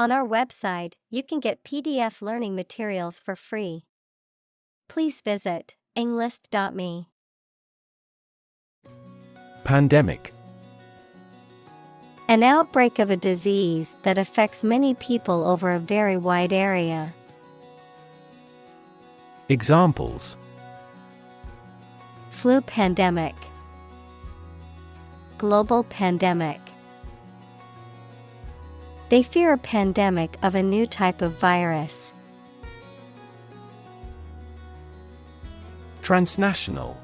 On our website, you can get PDF learning materials for free. Please visit englist.me. Pandemic. An outbreak of a disease that affects many people over a very wide area. Examples: Flu pandemic, global pandemic. They fear a pandemic of a new type of virus. Transnational.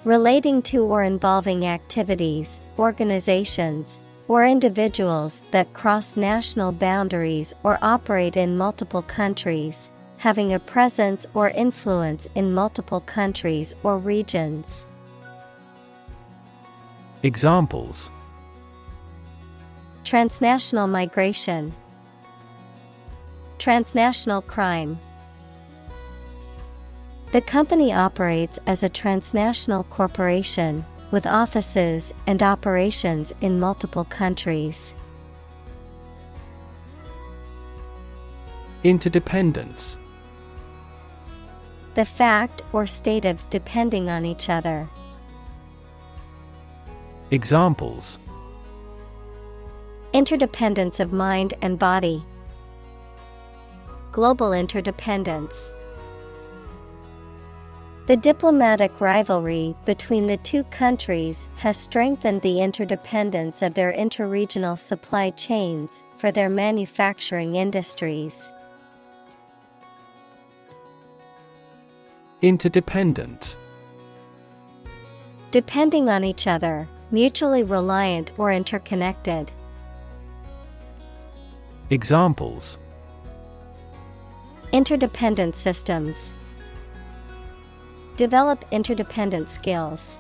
Relating to or involving activities, organizations, or individuals that cross national boundaries or operate in multiple countries, having a presence or influence in multiple countries or regions. Examples: Transnational migration, transnational crime. The company operates as a transnational corporation, with offices and operations in multiple countries. Interdependence. The fact or state of depending on each other. Examples: Interdependence of mind and body. Global interdependence. The diplomatic rivalry between the two countries has strengthened the interdependence of their interregional supply chains for their manufacturing industries. Interdependent. Depending on each other, mutually reliant or interconnected. Examples: Interdependent systems. Develop interdependent skills.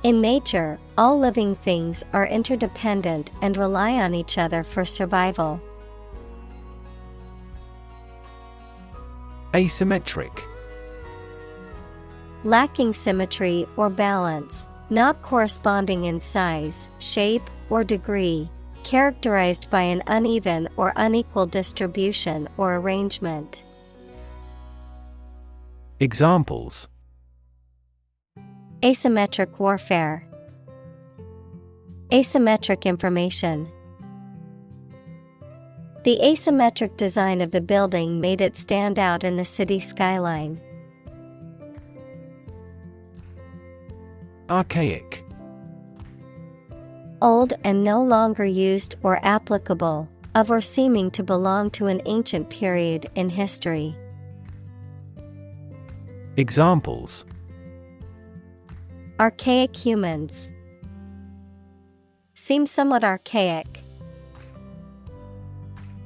In nature, all living things are interdependent and rely on each other for survival. Asymmetric. Lacking symmetry or balance, not corresponding in size, shape, or degree, characterized by an uneven or unequal distribution or arrangement. Examples: Asymmetric warfare. Asymmetric information. The asymmetric design of the building made it stand out in the city skyline. Archaic. Old and no longer used or applicable, of or seeming to belong to an ancient period in history. Examples: Archaic humans. Seem somewhat archaic.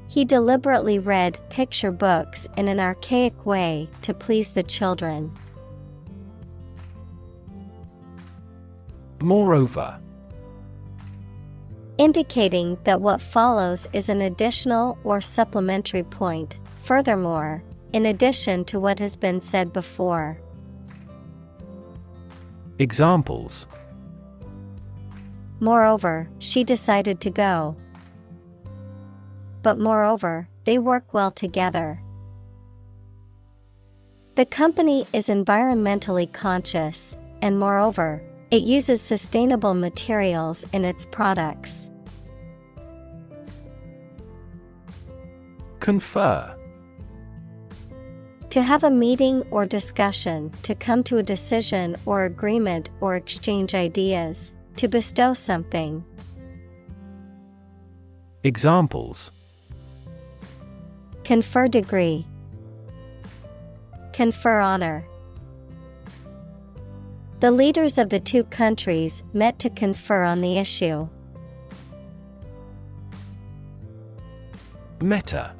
He deliberately read picture books in an archaic way to please the children. Moreover. Indicating that what follows is an additional or supplementary point. Furthermore, in addition to what has been said before. Examples: Moreover, she decided to go. But moreover, they work well together. The company is environmentally conscious, and moreover, it uses sustainable materials in its products. Confer. To have a meeting or discussion, to come to a decision or agreement or exchange ideas, to bestow something. Examples: Confer degree. Confer honor. The leaders of the two countries met to confer on the issue. Meta.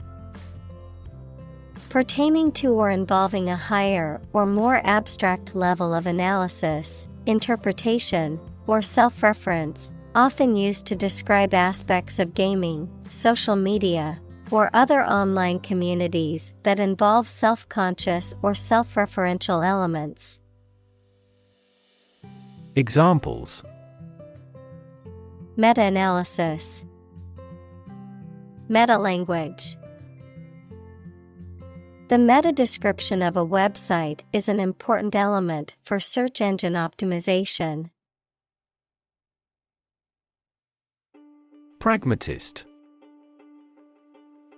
Pertaining to or involving a higher or more abstract level of analysis, interpretation, or self-reference, often used to describe aspects of gaming, social media, or other online communities that involve self-conscious or self-referential elements. Examples: Meta-analysis. Meta-language. The meta-description of a website is an important element for search engine optimization. Pragmatist.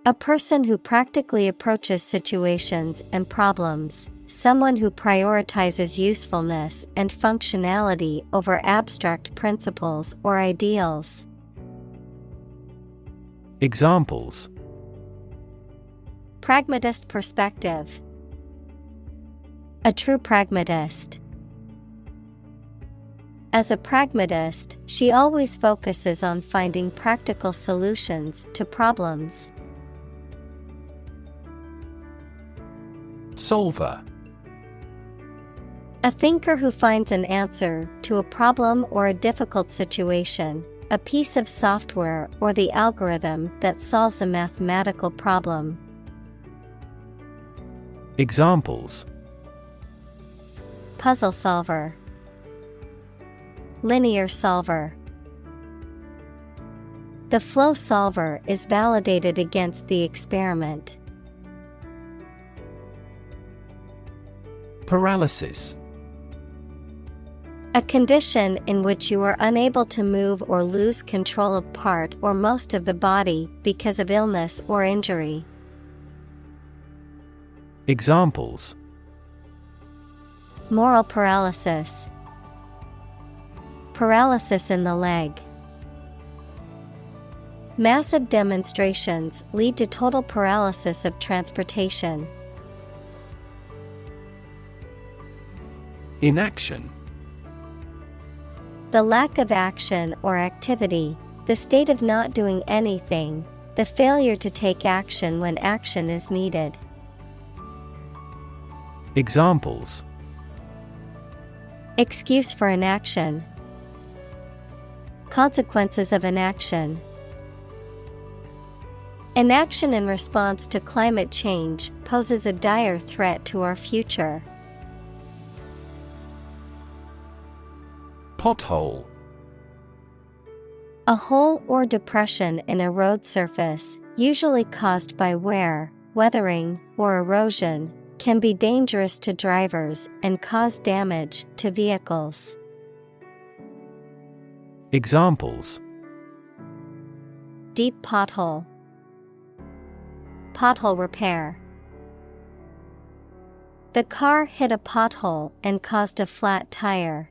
A person who practically approaches situations and problems, someone who prioritizes usefulness and functionality over abstract principles or ideals. Examples: Pragmatist perspective. A true pragmatist. As a pragmatist, she always focuses on finding practical solutions to problems. Solver. A thinker who finds an answer to a problem or a difficult situation, a piece of software or the algorithm that solves a mathematical problem. Examples: Puzzle solver. Linear solver. The flow solver is validated against the experiment. Paralysis. A condition in which you are unable to move or lose control of part or most of the body because of illness or injury. Examples: Moral paralysis. Paralysis in the leg. Massive demonstrations lead to total paralysis of transportation. Inaction. The lack of action or activity, the state of not doing anything, the failure to take action when action is needed. Examples: Excuse for inaction. Consequences of inaction. Inaction in response to climate change poses a dire threat to our future. Pothole. A hole or depression in a road surface, usually caused by wear, weathering, or erosion, can be dangerous to drivers and cause damage to vehicles. Examples: Deep pothole. Pothole repair. The car hit a pothole and caused a flat tire.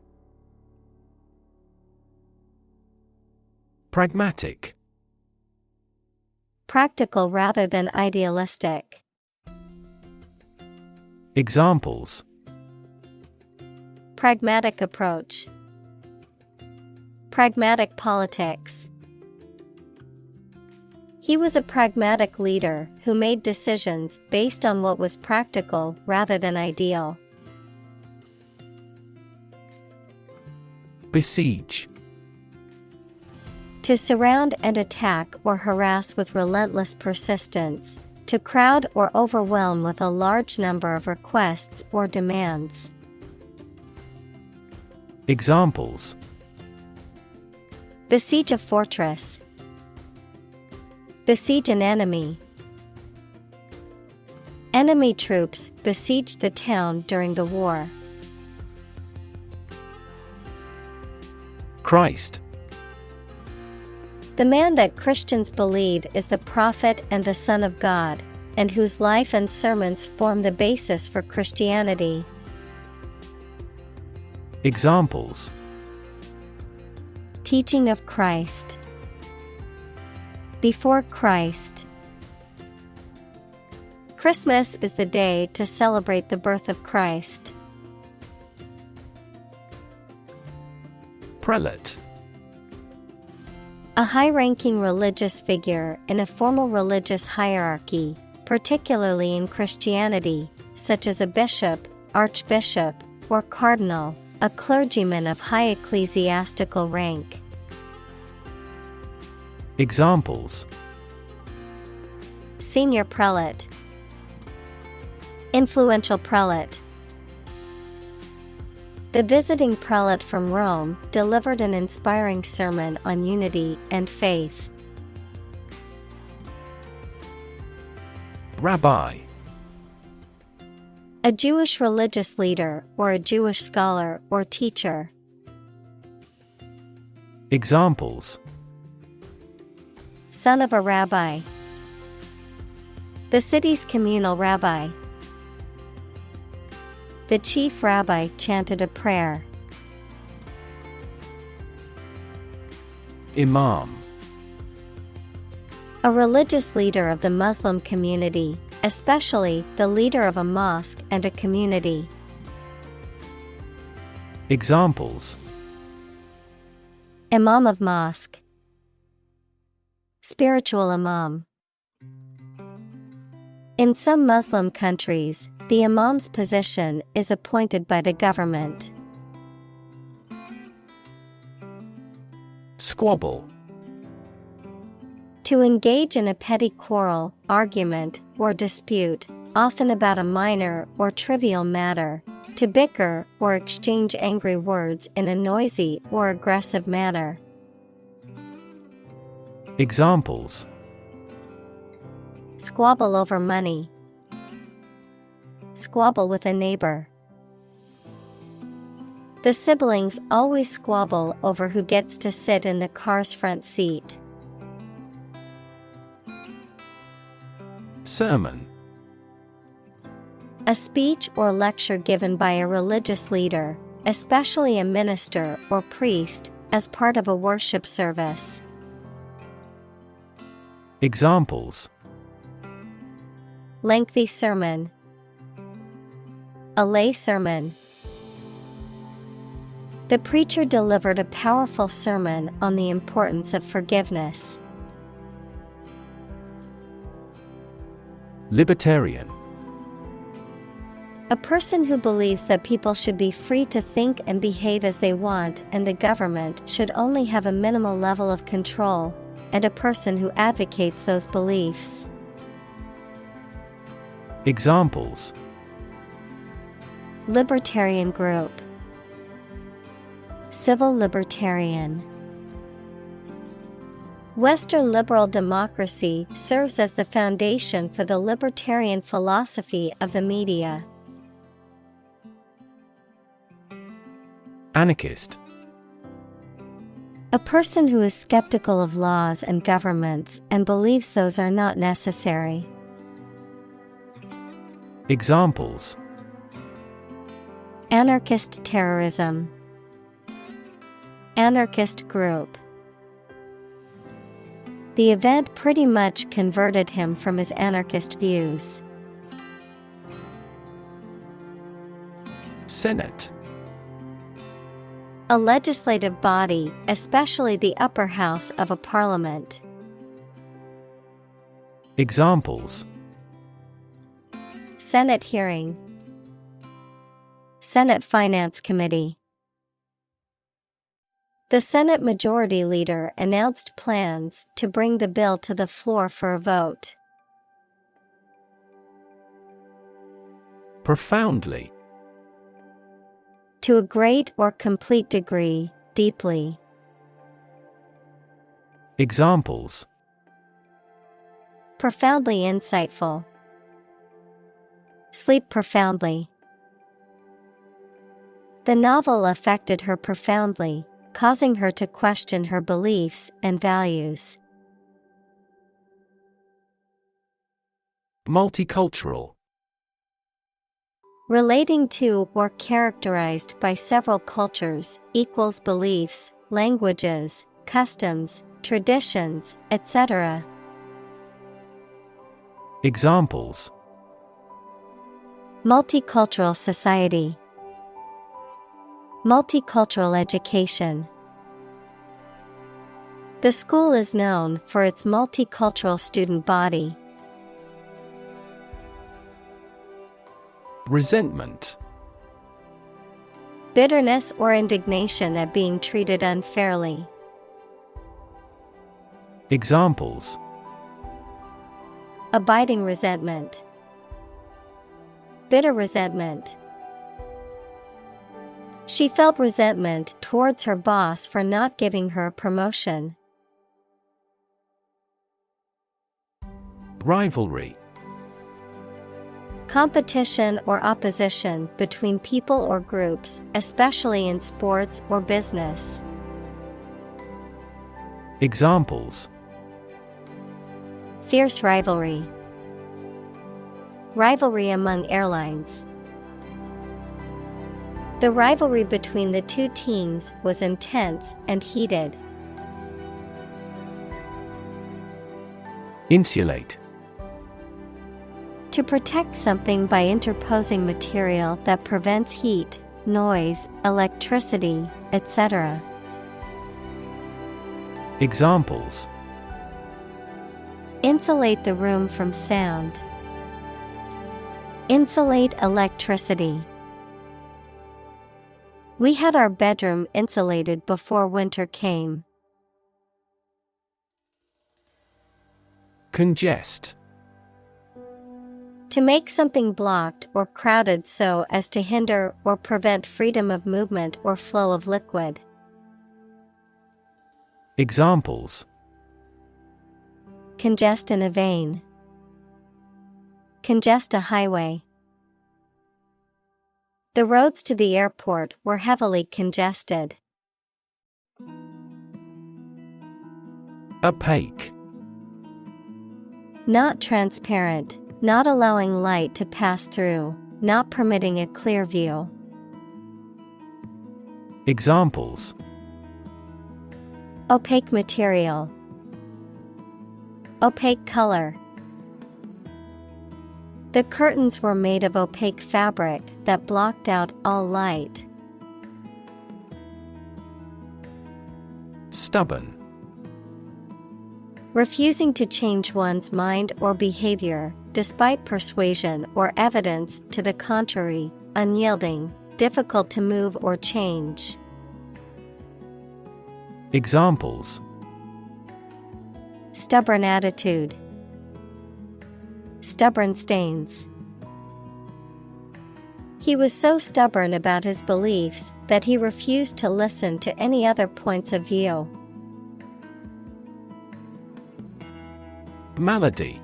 Pragmatic. Practical rather than idealistic. Examples: Pragmatic approach. Pragmatic politics. He was a pragmatic leader who made decisions based on what was practical rather than ideal. Besiege. To surround and attack or harass with relentless persistence, to crowd or overwhelm with a large number of requests or demands. Examples: Besiege a fortress. Besiege an enemy. Enemy troops besieged the town during the war. Christ. The man that Christians believe is the prophet and the Son of God, and whose life and sermons form the basis for Christianity. Examples: Teaching of Christ. Before Christ. Christmas is the day to celebrate the birth of Christ. Prelate. A high-ranking religious figure in a formal religious hierarchy, particularly in Christianity, such as a bishop, archbishop, or cardinal, a clergyman of high ecclesiastical rank. Examples: Senior prelate. Influential prelate. The visiting prelate from Rome delivered an inspiring sermon on unity and faith. Rabbi. A Jewish religious leader or a Jewish scholar or teacher. Examples: Son of a rabbi. The city's communal rabbi. The chief rabbi chanted a prayer. Imam. A religious leader of the Muslim community, especially the leader of a mosque and a community. Examples: Imam of mosque. Spiritual imam. In some Muslim countries, the imam's position is appointed by the government. Squabble. To engage in a petty quarrel, argument, or dispute, often about a minor or trivial matter, to bicker or exchange angry words in a noisy or aggressive manner. Examples: Squabble over money. Squabble with a neighbor. The siblings always squabble over who gets to sit in the car's front seat. Sermon. A speech or lecture given by a religious leader, especially a minister or priest, as part of a worship service. Examples: Lengthy sermon. A lay sermon. The preacher delivered a powerful sermon on the importance of forgiveness. Libertarian. A person who believes that people should be free to think and behave as they want and the government should only have a minimal level of control, and a person who advocates those beliefs. Examples: Libertarian group. Civil libertarian. Western liberal democracy serves as the foundation for the libertarian philosophy of the media. Anarchist. A person who is skeptical of laws and governments and believes those are not necessary. Examples: Anarchist terrorism. Anarchist group. The event pretty much converted him from his anarchist views. Senate. A legislative body, especially the upper house of a parliament. Examples: Senate hearing. Senate Finance Committee. The Senate Majority Leader announced plans to bring the bill to the floor for a vote. Profoundly. To a great or complete degree, deeply. Examples: Profoundly insightful. Sleep profoundly. The novel affected her profoundly, causing her to question her beliefs and values. Multicultural. Relating to or characterized by several cultures, equals beliefs, languages, customs, traditions, etc. Examples: Multicultural society. Multicultural education. The school is known for its multicultural student body. Resentment. Bitterness or indignation at being treated unfairly. Examples: Abiding resentment. Bitter resentment. She felt resentment towards her boss for not giving her a promotion. Rivalry. Competition or opposition between people or groups, especially in sports or business. Examples: Fierce rivalry. Rivalry among airlines. The rivalry between the two teams was intense and heated. Insulate. To protect something by interposing material that prevents heat, noise, electricity, etc. Examples: Insulate the room from sound. Insulate electricity. We had our bedroom insulated before winter came. Congest. To make something blocked or crowded so as to hinder or prevent freedom of movement or flow of liquid. Examples: Congest in a vein. Congest a highway. The roads to the airport were heavily congested. Opaque. Not transparent, not allowing light to pass through, not permitting a clear view. Examples: Opaque material. Opaque color. The curtains were made of opaque fabric that blocked out all light. Stubborn. Refusing to change one's mind or behavior, despite persuasion or evidence to the contrary, unyielding, difficult to move or change. Examples: Stubborn attitude. Stubborn stains. He was so stubborn about his beliefs that he refused to listen to any other points of view. Malady.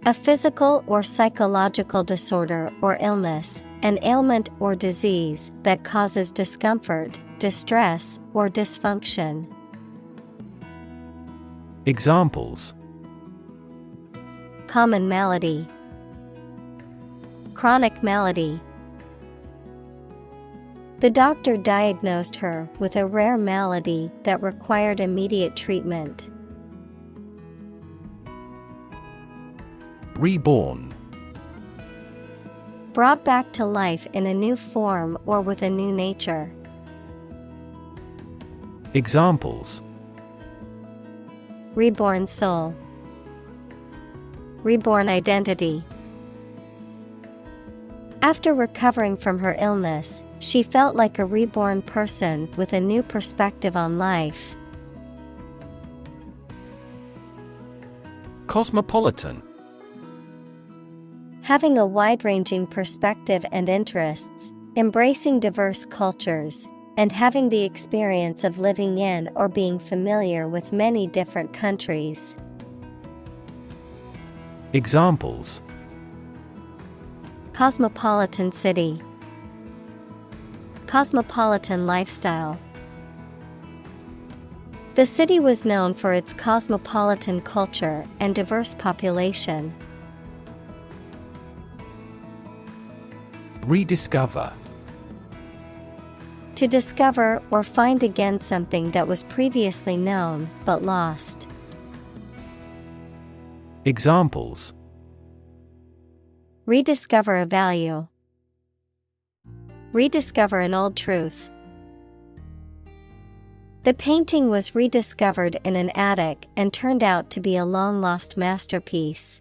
A physical or psychological disorder or illness, an ailment or disease that causes discomfort, distress, or dysfunction. Examples: Common malady. Chronic malady. The doctor diagnosed her with a rare malady that required immediate treatment. Reborn. Brought back to life in a new form or with a new nature. Examples: Reborn soul. Reborn identity. After recovering from her illness, she felt like a reborn person with a new perspective on life. Cosmopolitan. Having a wide-ranging perspective and interests, embracing diverse cultures, and having the experience of living in or being familiar with many different countries. Examples: Cosmopolitan city. Cosmopolitan lifestyle. The city was known for its cosmopolitan culture and diverse population. Rediscover. To discover or find again something that was previously known but lost. Examples: Rediscover a value. Rediscover an old truth. The painting was rediscovered in an attic and turned out to be a long-lost masterpiece.